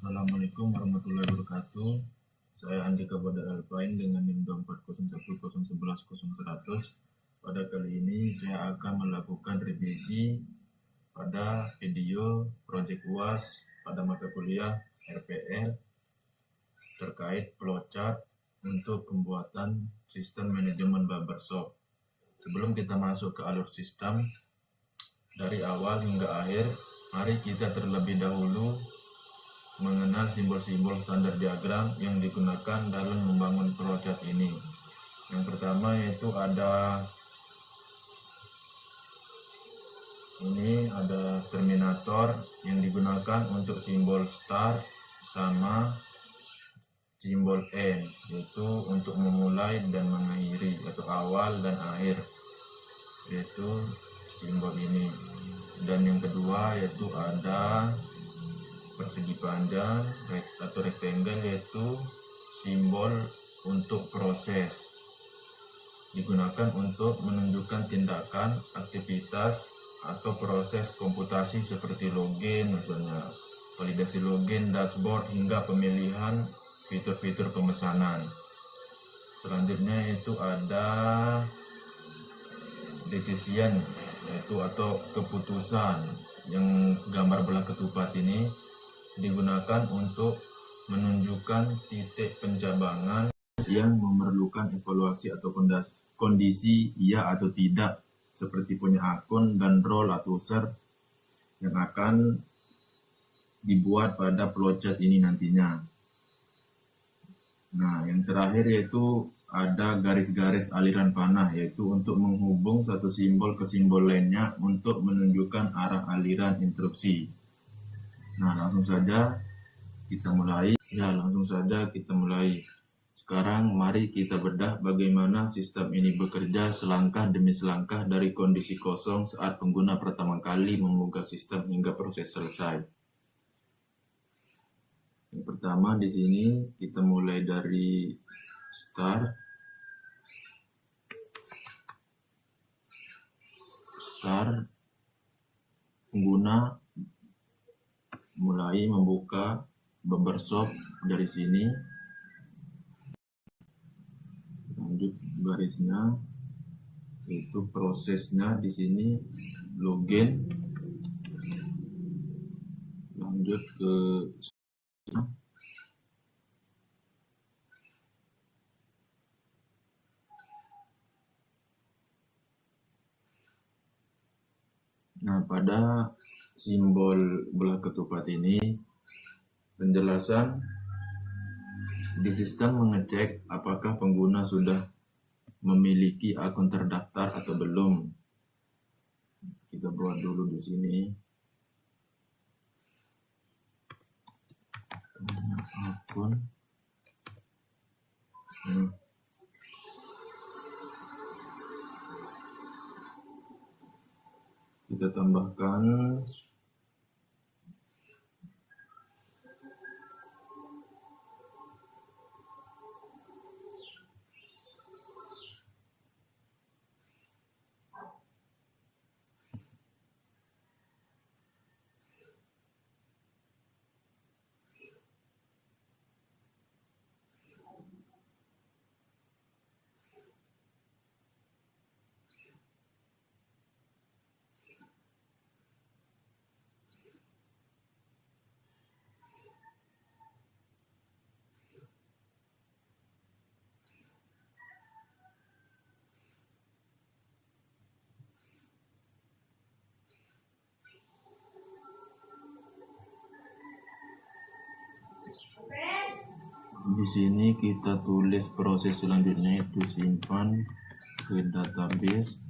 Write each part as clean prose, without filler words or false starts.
Assalamualaikum warahmatullahi wabarakatuh. Saya Andika Badar Alfain dengan NIM 24010110100. Pada kali ini saya akan melakukan revisi pada video proyek UAS pada mata kuliah RPL terkait flowchart untuk pembuatan sistem manajemen barbershop. Sebelum kita masuk ke alur sistem dari awal hingga akhir, mari kita terlebih dahulu mengenal simbol-simbol standar diagram yang digunakan dalam membangun flowchart ini. Yang pertama yaitu ada terminator yang digunakan untuk simbol start sama simbol end, yaitu untuk memulai dan mengakhiri atau awal dan akhir, yaitu simbol ini. Dan yang kedua yaitu ada persegi panjang atau rectangle, yaitu simbol untuk proses, digunakan untuk menunjukkan tindakan, aktivitas atau proses komputasi seperti login, misalnya validasi login, dashboard, hingga pemilihan fitur-fitur pemesanan. Selanjutnya itu ada decision, yaitu atau keputusan, yang gambar belah ketupat ini digunakan untuk menunjukkan titik pencabangan yang memerlukan evaluasi atau kondisi iya atau tidak, seperti punya akun dan role atau user yang akan dibuat pada flowchart ini nantinya. Nah, yang terakhir yaitu ada garis-garis aliran panah, yaitu untuk menghubung satu simbol ke simbol lainnya untuk menunjukkan arah aliran instruksi. Nah, langsung saja kita mulai. Sekarang mari kita bedah bagaimana sistem ini bekerja selangkah demi selangkah dari kondisi kosong saat pengguna pertama kali mengunggah sistem hingga proses selesai. Yang pertama di sini kita mulai dari start pengguna mulai membuka barbershop dari sini. Lanjut garisnya, itu prosesnya di sini login. Lanjut ke pada simbol belah ketupat ini penjelasan di sistem mengecek apakah pengguna sudah memiliki akun terdaftar atau belum. Kita buat dulu di sini akun. Kita tambahkan di sini kita tulis proses selanjutnya, itu simpan ke database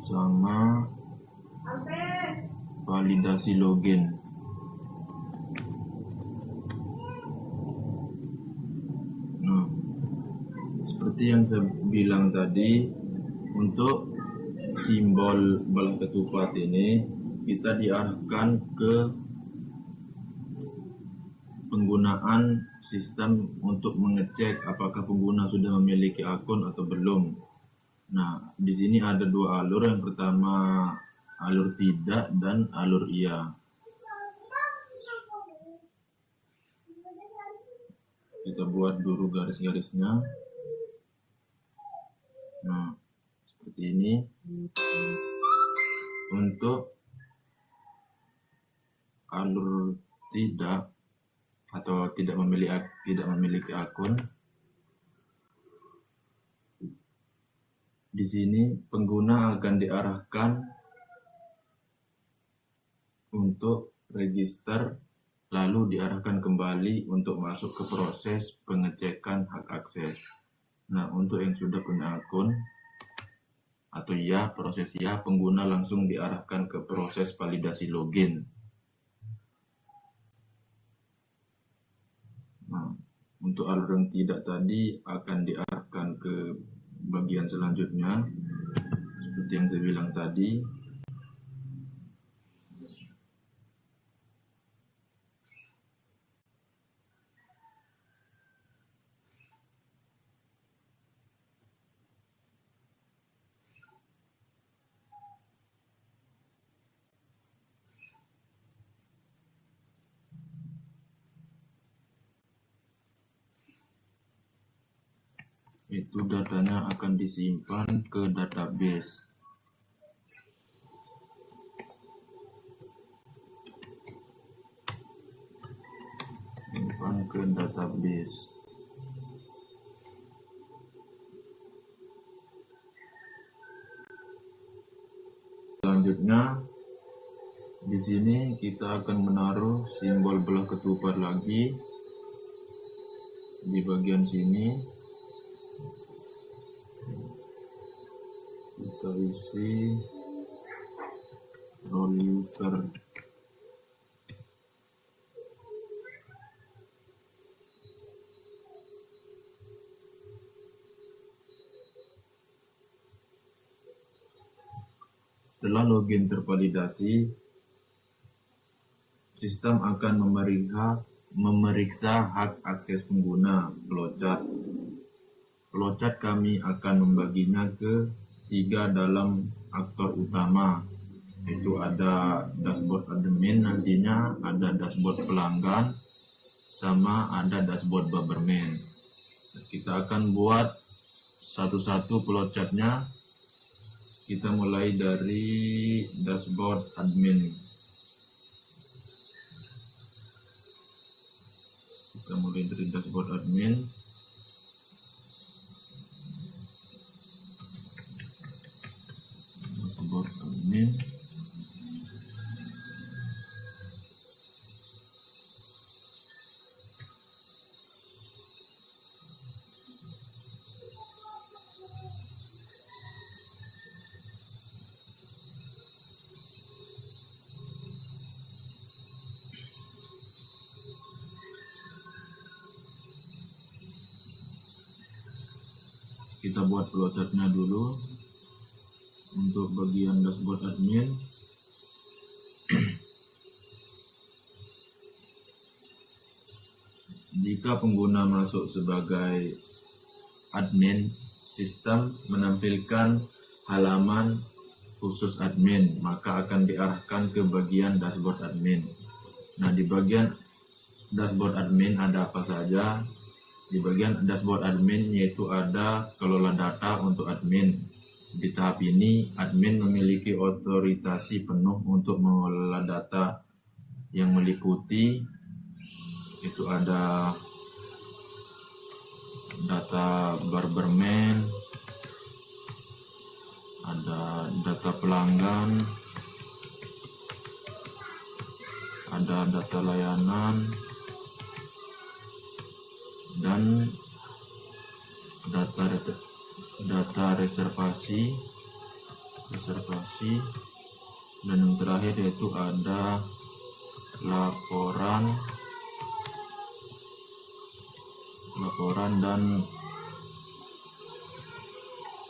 sama validasi login. Nah, seperti yang saya bilang tadi, untuk simbol belah ketupat ini kita diarahkan ke penggunaan sistem untuk mengecek apakah pengguna sudah memiliki akun atau belum. Nah, di sini ada dua alur. Yang pertama alur tidak, dan alur iya. Kita buat dulu garis-garisnya. Nah, seperti ini. Untuk alur tidak atau tidak memiliki akun, di sini pengguna akan diarahkan untuk register, lalu diarahkan kembali untuk masuk ke proses pengecekan hak akses. Nah, untuk yang sudah punya akun atau ya, proses ya, pengguna langsung diarahkan ke proses validasi login. Nah, untuk alur yang tidak tadi akan diarahkan ke bagian selanjutnya, seperti yang saya bilang tadi. Itu datanya akan disimpan ke database. Simpan ke database. Selanjutnya, di sini kita akan menaruh simbol belah ketupat lagi di bagian sini. Kita isi role user. Setelah login tervalidasi, sistem akan memeriksa hak akses pengguna flowchart. Flowchart kami akan membaginya ke 3 dalam aktor utama, yaitu ada dashboard admin, nantinya ada dashboard pelanggan, sama ada dashboard Bubberman. Kita akan buat satu-satu flowchartnya. Kita mulai dari dashboard admin. Dashboard admin. Kita buat flowchartnya dulu untuk bagian dashboard admin. Jika pengguna masuk sebagai admin, sistem menampilkan halaman khusus admin, maka akan diarahkan ke bagian dashboard admin. Nah, di bagian dashboard admin ada apa saja? Di bagian dashboard admin yaitu ada kelola data untuk admin. Di tahap ini, admin memiliki otorisasi penuh untuk mengelola data yang meliputi itu ada data Bubberman, ada data pelanggan, ada data layanan, dan data reservasi, dan yang terakhir yaitu ada laporan dan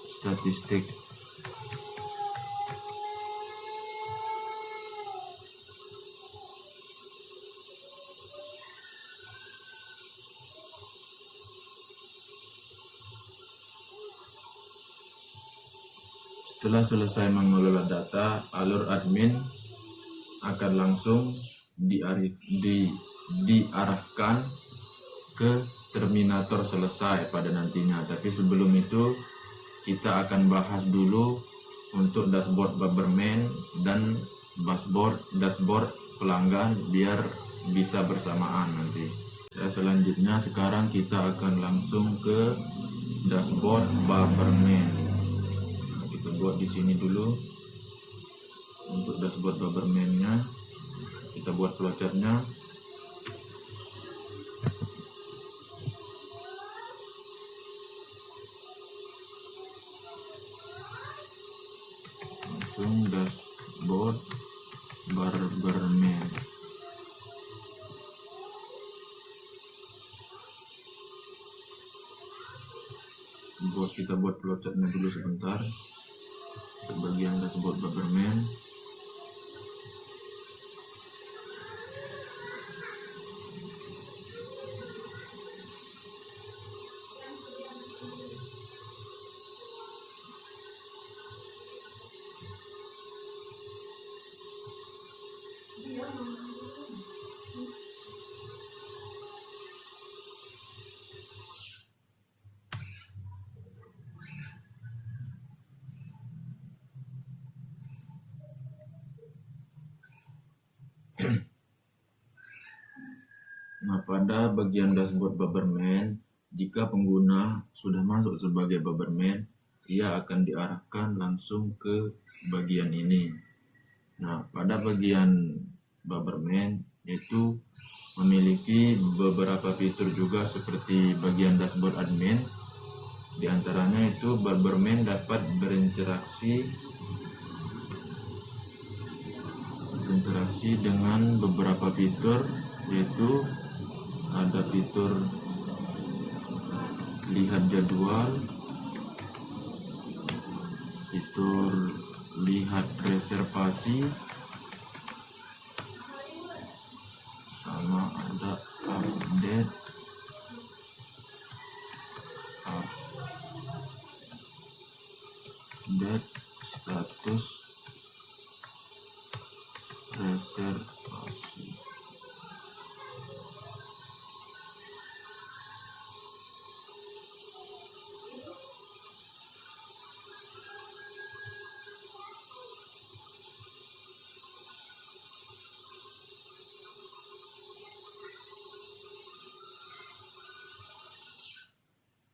statistik. Setelah selesai mengelola data, alur admin akan langsung diarahkan ke terminator selesai pada nantinya. Tapi sebelum itu kita akan bahas dulu untuk dashboard Bubberman dan dashboard pelanggan biar bisa bersamaan nanti. Selanjutnya sekarang kita akan langsung ke dashboard Bubberman. Nah, kita buat di sini dulu untuk dashboard Bubberman-nya. Kita buat flowchart-nya. Langsung dashboard Bubberman. Kita buat flowchart-nya dulu sebentar untuk bagian dashboard Bubberman. Nah, pada bagian dashboard Bubberman, jika pengguna sudah masuk sebagai Bubberman, ia akan diarahkan langsung ke bagian ini. Nah, pada bagian Bubberman itu memiliki beberapa fitur juga seperti bagian dashboard admin. Di antaranya itu Bubberman dapat berinteraksi dengan beberapa fitur, yaitu ada fitur lihat jadwal, fitur lihat reservasi, sama ada update status reservasi.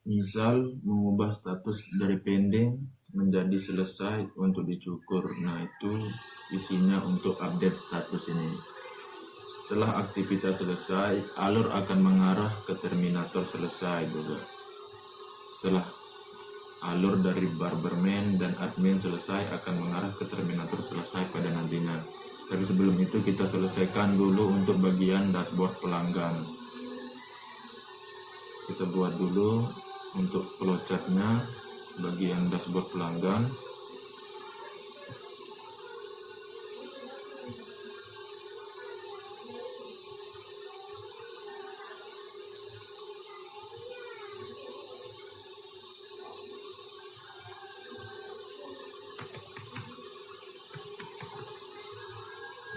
Misal mengubah status dari pending menjadi selesai untuk dicukur. Nah, itu isinya untuk update status ini. Setelah aktivitas selesai, alur akan mengarah ke terminator selesai juga. Setelah alur dari Bubberman dan admin selesai, akan mengarah ke terminator selesai pada nantinya. Tapi sebelum itu kita selesaikan dulu untuk bagian dashboard pelanggan. Kita buat dulu untuk flowchart-nya bagian dashboard pelanggan.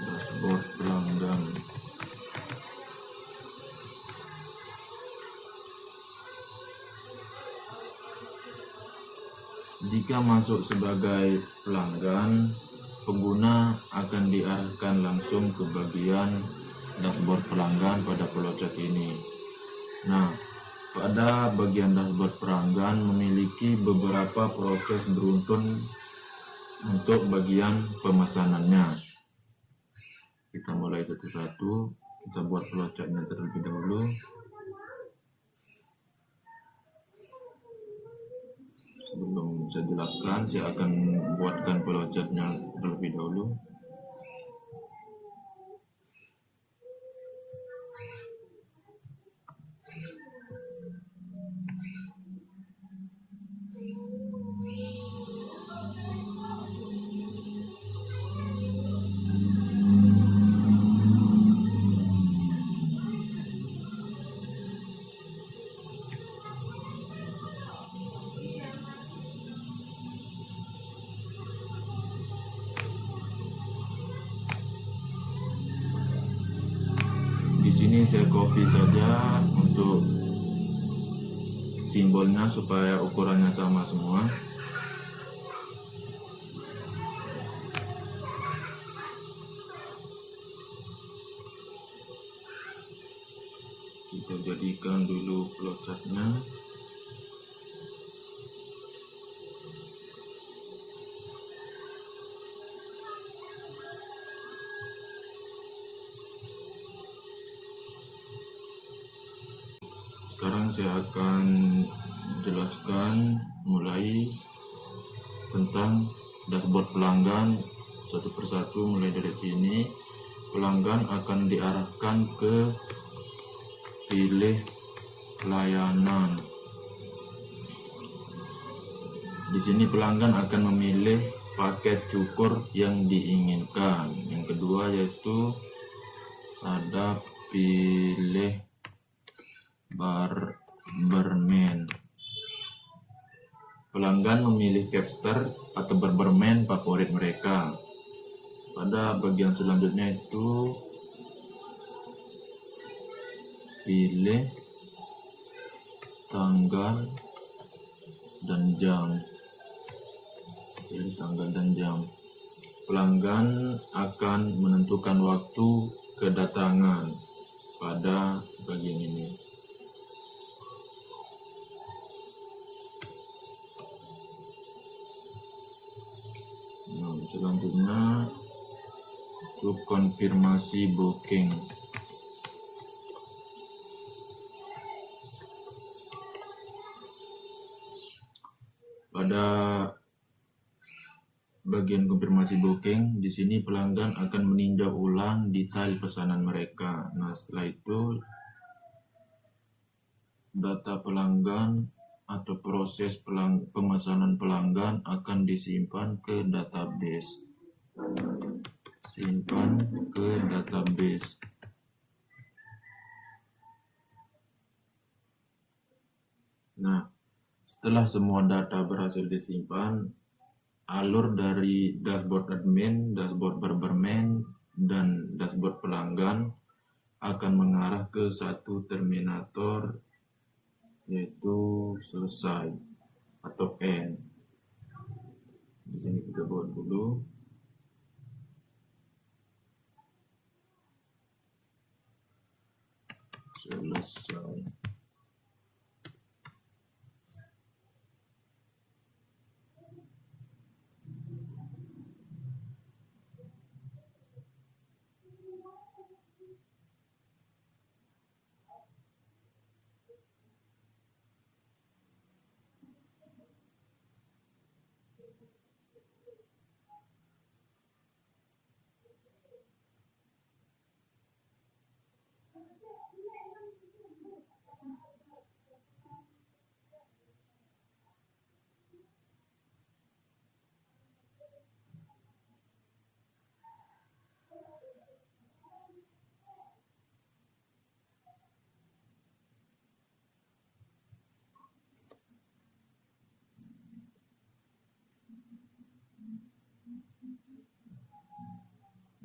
Dashboard pelanggan. Jika masuk sebagai pelanggan, pengguna akan diarahkan langsung ke bagian dashboard pelanggan pada flowchart ini. Nah, pada bagian dashboard pelanggan memiliki beberapa proses beruntun untuk bagian pemesanannya. Kita mulai satu-satu, kita buat flowchart-nya terlebih dahulu. Sebelum saya jelaskan, saya akan buatkan flowchart-nya terlebih dahulu. sini saya copy saja untuk simbolnya supaya ukurannya sama semua. Kita jadikan dulu flowchartnya. Sekarang saya akan jelaskan mulai tentang dashboard pelanggan satu persatu. Mulai dari sini, pelanggan akan diarahkan ke pilih layanan. Di sini pelanggan akan memilih paket cukur yang diinginkan. Yang kedua yaitu ada pilih Barberman. Pelanggan memilih Capster atau Barberman favorit mereka. Pada bagian selanjutnya itu pilih tanggal dan jam. Pilih tanggal dan jam. Pelanggan akan menentukan waktu kedatangan pada bagian ini. Selanjutnya untuk konfirmasi booking. Pada bagian konfirmasi booking, di sini pelanggan akan meninjau ulang detail pesanan mereka. Nah, setelah itu data pelanggan atau proses pemesanan pelanggan akan disimpan ke database. Simpan ke database. Nah, setelah semua data berhasil disimpan, alur dari dashboard admin, dashboard Barberman, dan dashboard pelanggan akan mengarah ke satu terminator, yaitu selesai atau end. Di sini kita buat dulu. Selesai.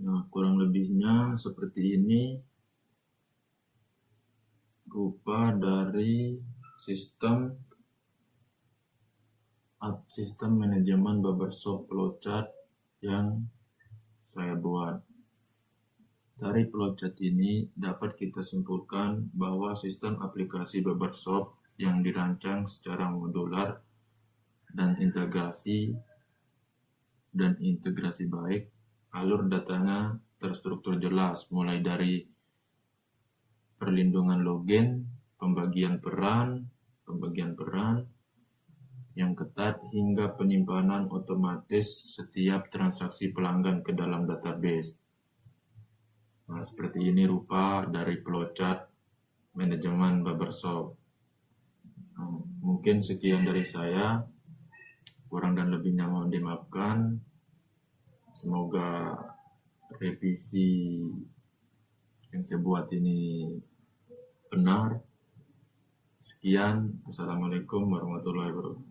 Nah, kurang lebihnya seperti ini rupa dari sistem manajemen barbershop flowchart yang saya buat. Dari flowchart ini dapat kita simpulkan bahwa sistem aplikasi barbershop yang dirancang secara modular dan integrasi baik, alur datanya terstruktur jelas, mulai dari perlindungan login, pembagian peran yang ketat, hingga penyimpanan otomatis setiap transaksi pelanggan ke dalam database. Nah, seperti ini rupa dari flowchart manajemen barbershop. Nah, mungkin sekian dari saya, kurang dan lebihnya mohon dimaafkan. Semoga revisi yang saya buat ini benar. Sekian, assalamualaikum warahmatullahi wabarakatuh.